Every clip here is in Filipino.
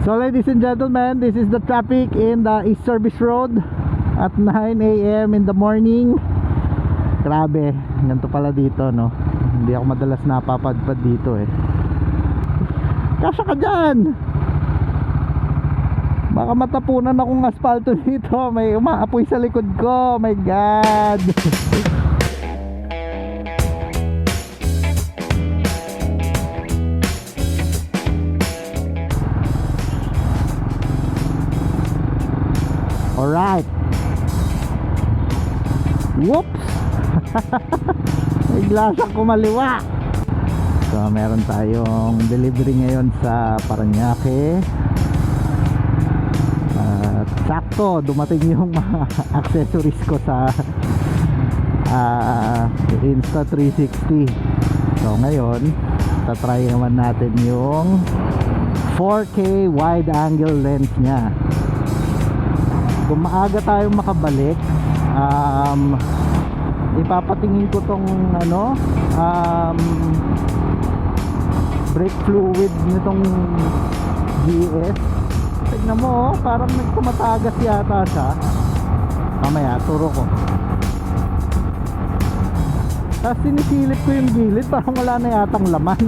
So ladies and gentlemen, this is the traffic in the East Service Road at 9 AM in the morning. Grabe, ganito pala dito, no? Hindi ako madalas napapadpad dito eh. Kasya ka dyan! Baka matapunan akong asfalto dito. May umaapoy sa likod ko. Oh my God! Alright. Whoops. Bigla siyang kumaliwa. So meron tayong delivery ngayon sa Parañaque. Sakto dumating yung mga accessories ko sa Insta360. So ngayon tatry naman natin yung 4K wide angle lens nya. Kung maaga tayong makabalik, ipapatingin ko tong brake fluid nitong GS. Tignan mo, parang nagtumatagas yata siya. Mamaya turo ko. Tapos sinisilip ko yung gilid, parang wala na yatang laman.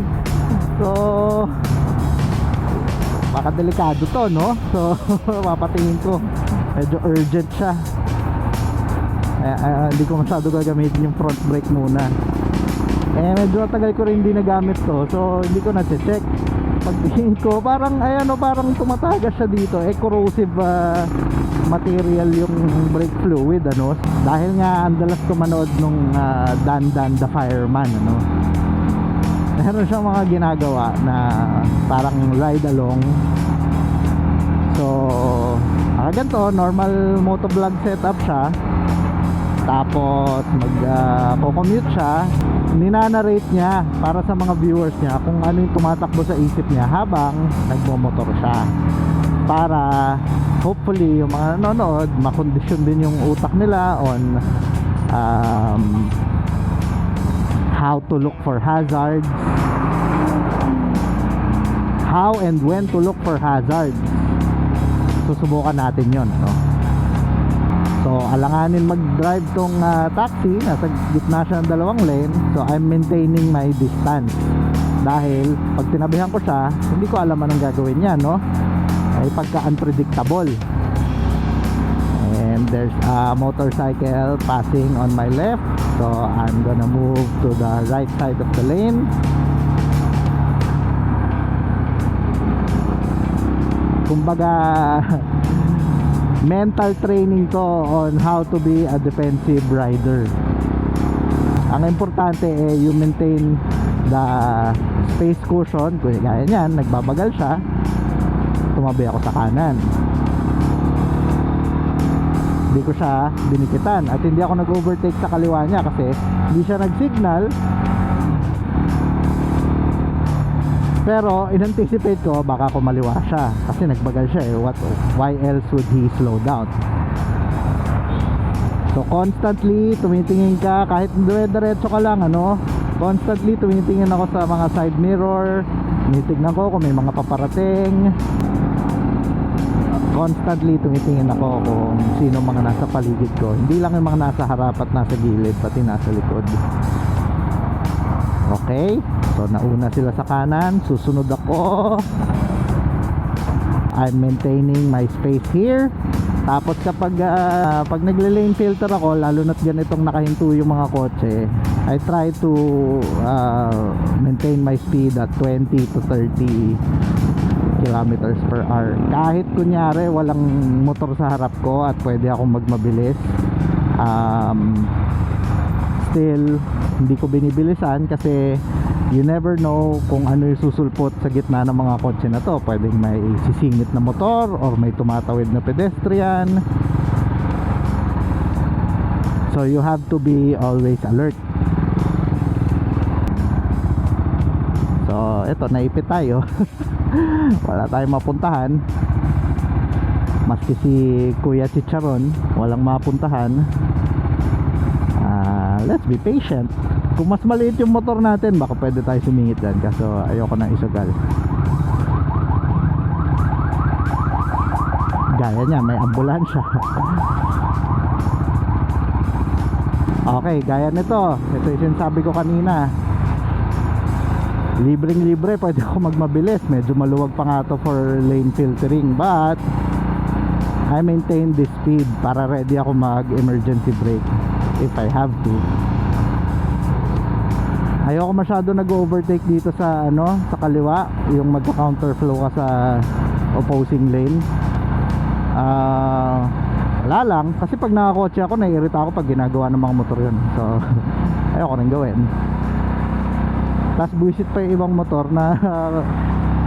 So baka delikado to, no? So papatingin ko. Medyo urgent siya. Hindi ko masyado gagamitin yung front brake muna. Medyo tagal ko rin hindi nagamit to. So hindi ko na-check. Pagtingin ko parang parang tumatagas siya dito. Corrosive material yung brake fluid, ano. Dahil nga andalas ko manood nung Dan the Fireman, ano. Meron siyang mga ginagawa na parang ride along. So ganito, normal motovlog setup siya. Tapos mag-commute siya. Ninanarrate niya para sa mga viewers niya kung ano yung tumatakbo sa isip niya habang nagmomotor siya, para hopefully yung mga nanonood makondisyon din yung utak nila on how to look for hazards, how and when to look for hazards. Susubukan natin yon, no? So alanganin mag-drive tong taxi, nasa gitna siya ng dalawang lane. So I'm maintaining my distance. Dahil pag tinabihan ko siya, hindi ko alam anong gagawin niya, no? Ay pagka-unpredictable. And there's a motorcycle passing on my left. So I'm gonna move to the right side of the lane. Kumbaga mental training to on how to be a defensive rider. Ang importante you maintain the space cushion. Kung gaya niyan, nagbabagal siya, tumabi ako sa kanan, hindi ko siya dinikitan at hindi ako nag-overtake sa kaliwa niya kasi hindi siya nag-signal. Pero in-anticipate ko baka kumaliwa siya kasi nagbagal siya why else would he slow down? So constantly tumitingin ka, kahit diretso ka lang, ano, constantly tumitingin ako sa mga side mirror, tinitignan ko kung may mga paparating. Constantly tumitingin ako kung sino mga nasa paligid ko, hindi lang yung mga nasa harap at nasa gilid, pati nasa likod. Okay, so nauna sila sa kanan, susunod ako. I'm maintaining my space here. Tapos kapag pag nagle-lane filter ako, lalo na't ganitong nakahinto yung mga kotse, I try to maintain my speed at 20 to 30 kilometers per hour. Kahit kunyari walang motor sa harap ko at pwede akong magmabilis, still hindi ko binibilisan kasi you never know kung ano yung susulpot sa gitna ng mga kotse na to. Pwedeng may sisingit na motor or may tumatawid na pedestrian. So you have to be always alert. So eto, naipit tayo. Wala tayong mapuntahan. Maski si Kuya Chicharon walang mapuntahan. Let's be patient. Kung mas maliit yung motor natin, baka pwede tayo sumingit dyan, kaso ayoko nang isugal. Gaya niya, may ambulansya. Okay, gaya nito. Ito yung sinasabi ko kanina. Libreng libre, pwede ako magmabilis. Medyo maluwag pa nga to for lane filtering, but I maintain this speed para ready ako mag emergency brake if I have to. Ayoko masyado nag-overtake dito sa sa kaliwa, yung magka-counterflow ka sa opposing lane. Wala lang, kasi pag nakakotse ako, naiirita ako pag ginagawa ng mga motor yun. So ayoko rin gawin. Tapos buwisit pa yung ibang motor na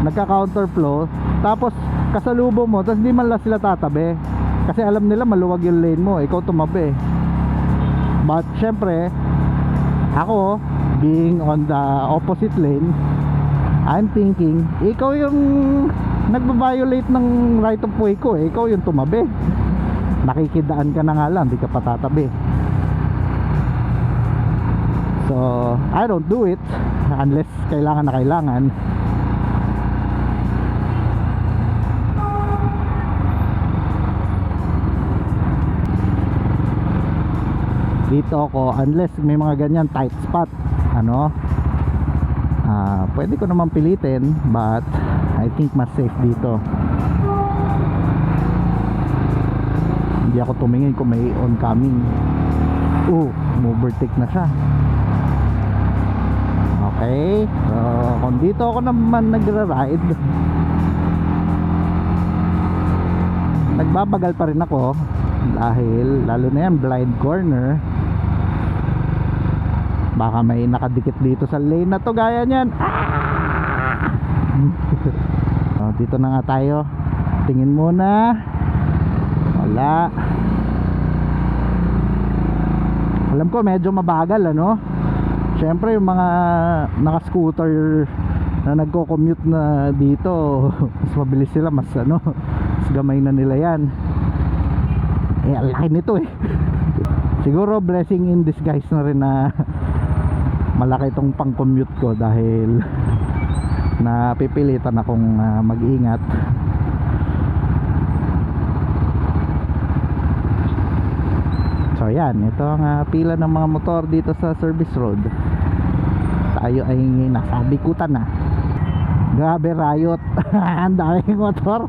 nagka-counterflow, tapos kasalubong mo, tapos hindi man lang sila tatabi kasi alam nila maluwag yung lane mo, ikaw tumabi. But syempre, ako being on the opposite lane, I'm thinking, ikaw yung nagbabiolate ng right of way ko, ikaw yung tumabi. Nakikidaan ka na nga lang, di ka patatabi. So I don't do it unless kailangan na kailangan. Dito ako, unless may mga ganyan tight spot, pwede ko naman pilitin, but I think mas safe dito. Hindi ako tumingin kung may oncoming. Overtake na siya. Okay, so kung dito ako naman nagra-ride, nagbabagal pa rin ako dahil lalo na yan blind corner, baka may nakadikit dito sa lane na to gaya niyan. Dito na nga tayo, tingin muna. Wala. Alam ko medyo mabagal syempre yung mga naka-scooter na nagko-commute na dito, mas mabilis sila, mas mas gamay na nila yan. Ang laki nito siguro blessing in disguise na rin na malaki itong pang commute ko dahil napipilitan akong mag-ingat. So yan, ito ang pila ng mga motor dito sa service road. Tayo ay nasa bikutan na. Grabe, riot. Ang daming motor.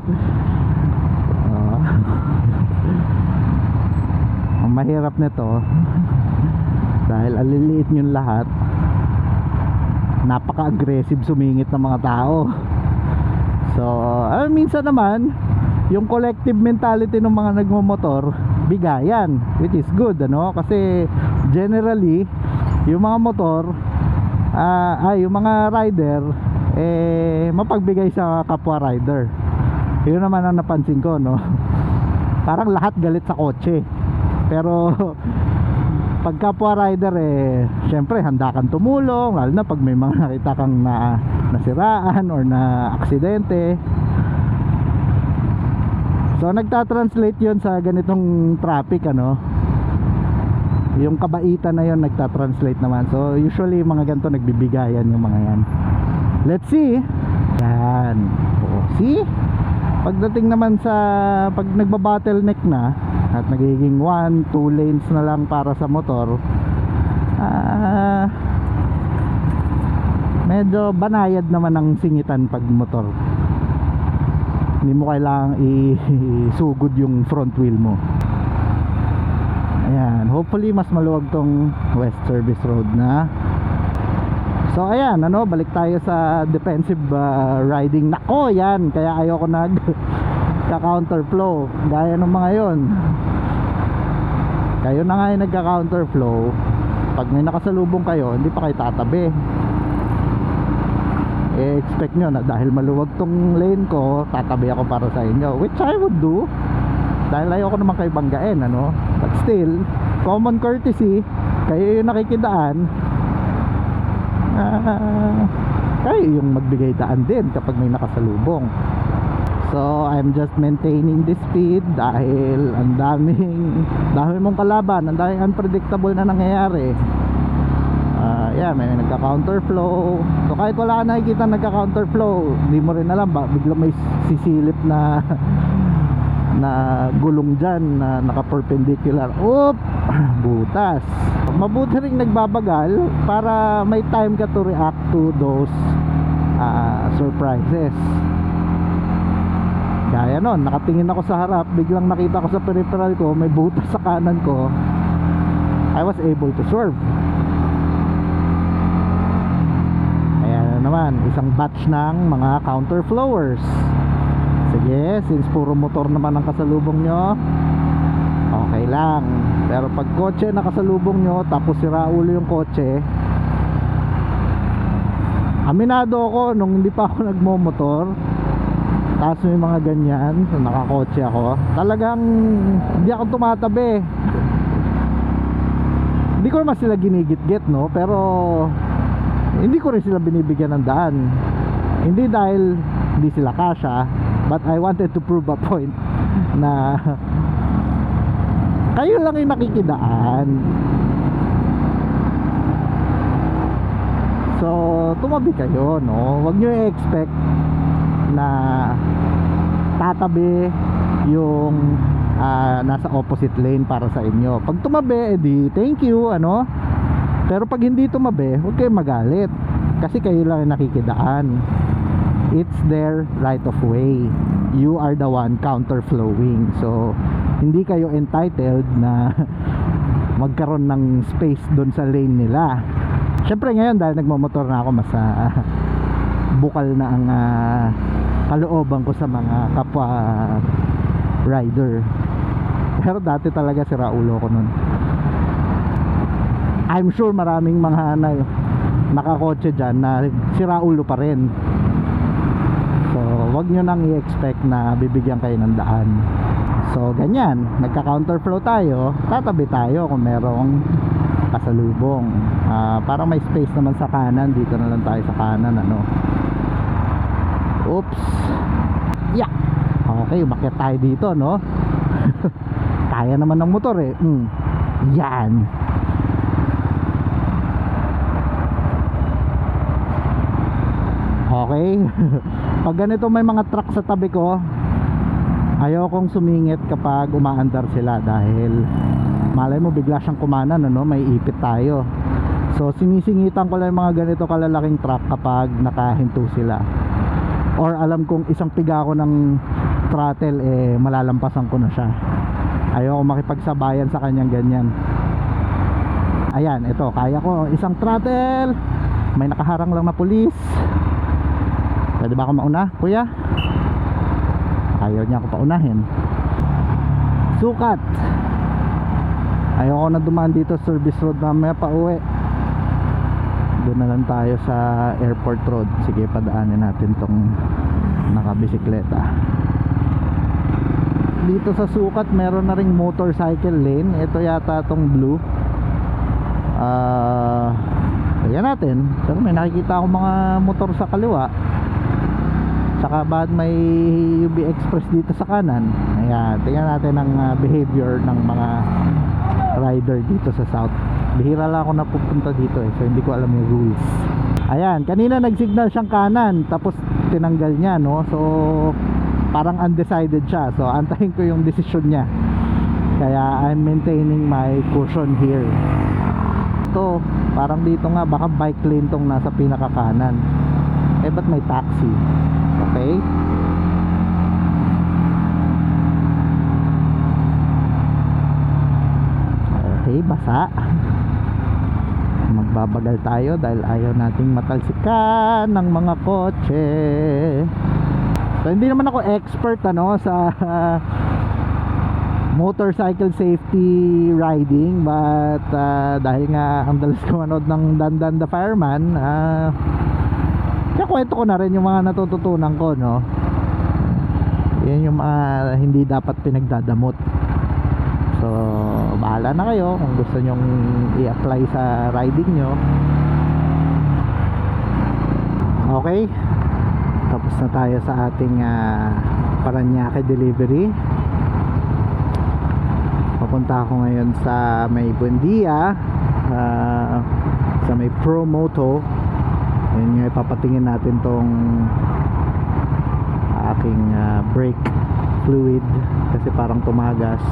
Ang mahirap nito dahil aliliit yung lahat, napaka-aggressive sumingit ng mga tao. So minsan naman yung collective mentality ng mga nagmomotor bigayan, which is good kasi generally yung mga motor yung mga rider mapagbigay sa kapwa rider. Yun naman ang napansin ko parang lahat galit sa kotse, pero pag kapwa rider syempre handa kang tumulong, lalo na pag may mga nakita kang nasiraan or na aksidente. So nagta-translate yun sa ganitong traffic yung kabaitan na yun nagta-translate naman. So usually mga ganito nagbibigayan yung mga yan. Let's see. Yan. See? Pagdating naman sa pag nagba-bottleneck na at nagiging 1-2 lanes na lang para sa motor, medyo banayad naman ang singitan pag motor. Hindi mo kailangang isugod yung front wheel mo. Ayan, hopefully mas maluwag tong West Service Road na. So ayan, balik tayo sa defensive riding. Nako, yan, kaya ayoko nagka-counterflow gaya ng mga yon. Kayo na nga yung nagka-counterflow, pag may nakasalubong kayo, hindi pa kayo tatabi. Expect nyo na dahil maluwag tong lane ko, tatabi ako para sa inyo, which I would do dahil ayoko naman kayo banggain but still, common courtesy, kayo yung nakikidaan, kayo yung magbigay daan din kapag may nakasalubong. So I'm just maintaining this speed dahil ang dami mong kalaban, ang daming unpredictable na nangyayari. Yan, may nagka-counterflow. So kahit wala ka nakikita nagka-counterflow, hindi mo rin alam ba bigla may sisilip na na gulong dyan na naka-perpendicular. Oop! Butas. Mabuti ring nagbabagal para may time ka to react to those surprises. Gaya nun, nakatingin ako sa harap, biglang nakita ko sa peripheral ko may butas sa kanan ko. I was able to swerve. Ayan naman, isang batch ng mga counterflowers. Sige, since puro motor naman ang kasalubong nyo, okay lang. Pero pag kotse nakasalubong nyo, tapos sira ulo yung kotse, aminado ako nung hindi pa ako nagmomotor, tapos may mga ganyan, so nakakotse ako, talagang hindi ako tumatabi. Hindi ko naman sila ginigit-git, no? Pero hindi ko rin sila binibigyan ng daan. Hindi dahil hindi sila kasya, but I wanted to prove a point na kayo lang yung nakikidaan. So tumabi kayo, no? Huwag nyo i-expect na tatabi yung nasa opposite lane para sa inyo. Pag tumabi, edi thank you, ano? Pero pag hindi tumabi, huwag kayong magalit, kasi kayo lang yung nakikidaan. It's their right of way. You are the one counterflowing. So hindi kayo entitled na magkaroon ng space doon sa lane nila. Syempre ngayon dahil nagmamotor na ako, mas bukal na ang kalooban ko sa mga kapwa rider. Pero dati talaga sira ulo ko nun. I'm sure maraming mga nakakotse dyan na sira ulo pa rin. So wag nyo nang i-expect na bibigyan kayo ng daan. So ganyan, nagka-counterflow tayo, tatabi tayo kung merong kasalubong. Parang may space naman sa kanan, dito na lang tayo sa kanan, ano. Oops. Yeah. Okay, umakyat tayo dito, no? Kaya naman ng motor eh. Yan. Okay. Pag ganito may mga truck sa tabi ko, ayaw kong sumingit kapag umaandar sila, dahil malay mo bigla siyang kumanan, ano, may ipit tayo. So sinisingitan ko lang yung mga ganito kalalaking truck kapag nakahinto sila, or alam kong isang piga ko ng throttle, malalampasan ko na siya. Ayaw ko makipagsabayan sa kanyang ganyan. Ayan, ito, kaya ko isang throttle, may nakaharang lang na pulis. Pwede ba ako mauna, kuya? Ayaw niya ako paunahin. Sukat. Ayaw ko na dumaan dito service road, mamaya pa uwi. Doon na lang tayo sa airport road. Sige, padaanin natin tong nakabisikleta. Dito sa Sukat meron na ring motorcycle lane. Ito yata tong blue. Ayan natin. Pero may nakikita akong mga motor sa kaliwa. Saka bakit may UB Express dito sa kanan. Ayan, tingnan natin ang behavior ng mga rider dito sa South. Bihira lang ako napupunta dito so hindi ko alam yung rules. Ayan, kanina nagsignal siyang kanan, tapos tinanggal niya, no? So parang undecided siya. So antayin ko yung desisyon niya. Kaya I'm maintaining my caution here. Ito, parang dito nga baka bike lane tong nasa pinaka kanan. Ba't may taxi? Okay. Okay, basa. Magbabagal tayo dahil ayaw nating matalsikan ng mga kotse. So hindi naman ako expert, ano, sa motorcycle safety riding, but dahil nga ang dalas ko manood ng Dandan the Fireman, kakwento ko na rin yung mga natututunan ko, no. Yan yung mga hindi dapat pinagdadamot. So bahala na kayo kung gusto nyong i-apply sa riding nyo. Okay, tapos na tayo sa ating Paranaque delivery. Papunta ako ngayon sa may Buendia, sa may Promoto. Yun nga, ipapatingin natin tong aking brake fluid kasi parang tumagas.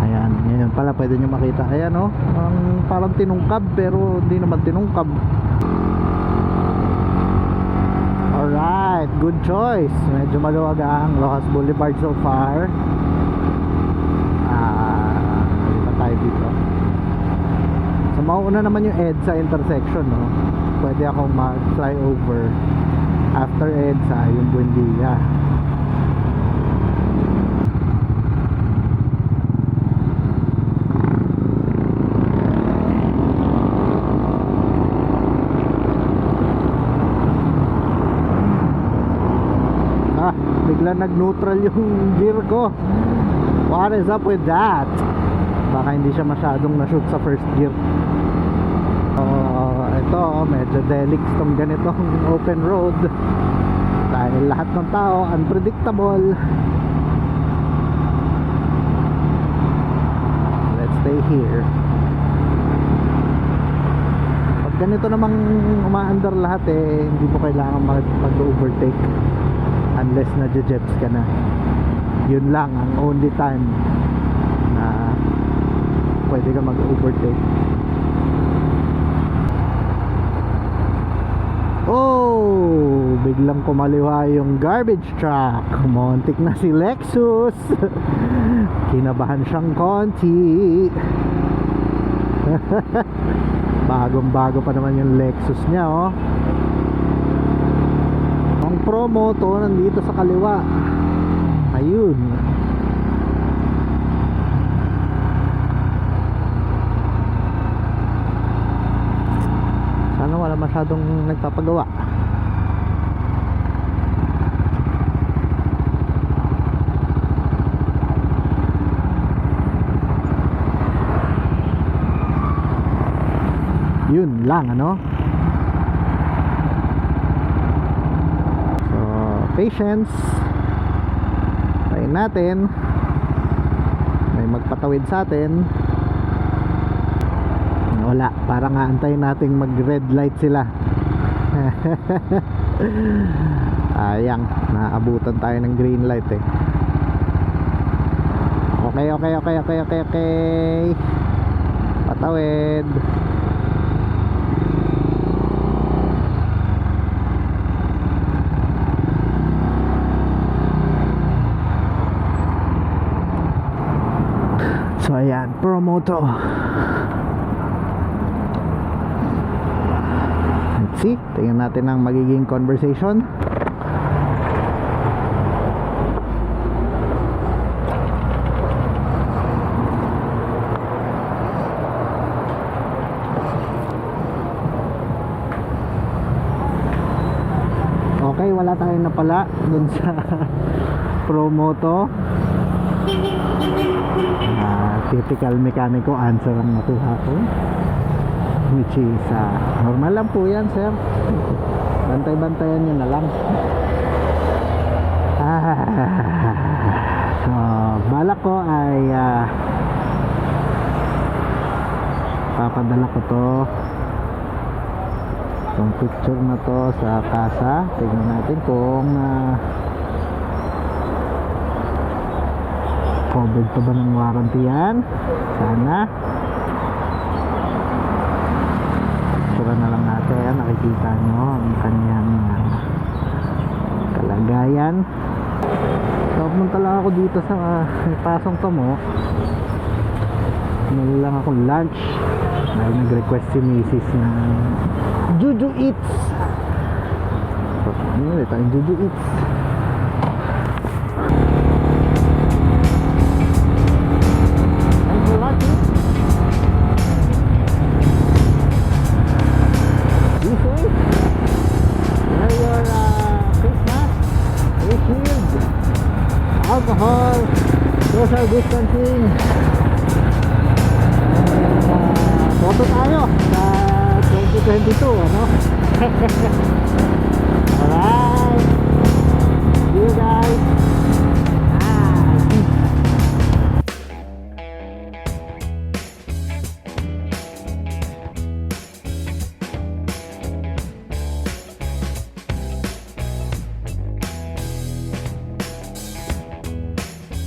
Ayan, ngayon pala pwede nyo makita. Ayan oh, parang tinungkab pero hindi naman tinungkab. Alright, good choice. Medyo maluwag ang Rojas Boulevard so far. Lipat tayo dito. So mauuna naman yung EDSA intersection, no? Pwede akong mag-flyover after EDSA yung Buendia. Bigla nag-neutral yung gear ko. What is up with that? Baka hindi siya masyadong na-shoot sa first gear. Ito medyo delix tong ganitong open road dahil lahat ng tao unpredictable. Let's stay here. Pag ganito namang umaandar lahat hindi mo kailangan mag-overtake unless nadje-jets ka na. Yun lang ang only time na pwede ka mag-overtake. Oh, biglang kumaliwa yung garbage truck. Montik na si Lexus. Kinabahan siyang konti. Bagong bago pa naman yung Lexus niya, oh. Ang promo to nandito sa kaliwa. Ayun. Sana wala masyadong nagpapagawa. Yun lang, ano? So, patience. Tayin natin. May magpatawid sa atin. Wala, parang aantayin nating mag red light sila. Ayang, naabutan tayo ng green light eh. Okay. Patawid. So ayan, promo to. Let's see, tingnan natin ang magiging conversation. Okay, wala tayong napala dun sa promo to. Typical mekaniko answer ang nakuha ko, which is normal lang po yan, sir. Bantay-bantayan nyo na lang. So balak ko ay papadala ko to, itong picture na to sa kasa. Tignan natin kung covered pa ba ng warranty yan. Sana. Sura na lang natin. Nakikita nyo ang kanyang kalagayan. So pumunta lang ako dito sa pasong Tomo. Nila lang akong lunch dahil nag-request si Mrs. ng Juju Eats. So ano ulit ang Juju Eats? Alcohol, social distancing. Photo tayo sa 2022, ano? Alright, see you guys.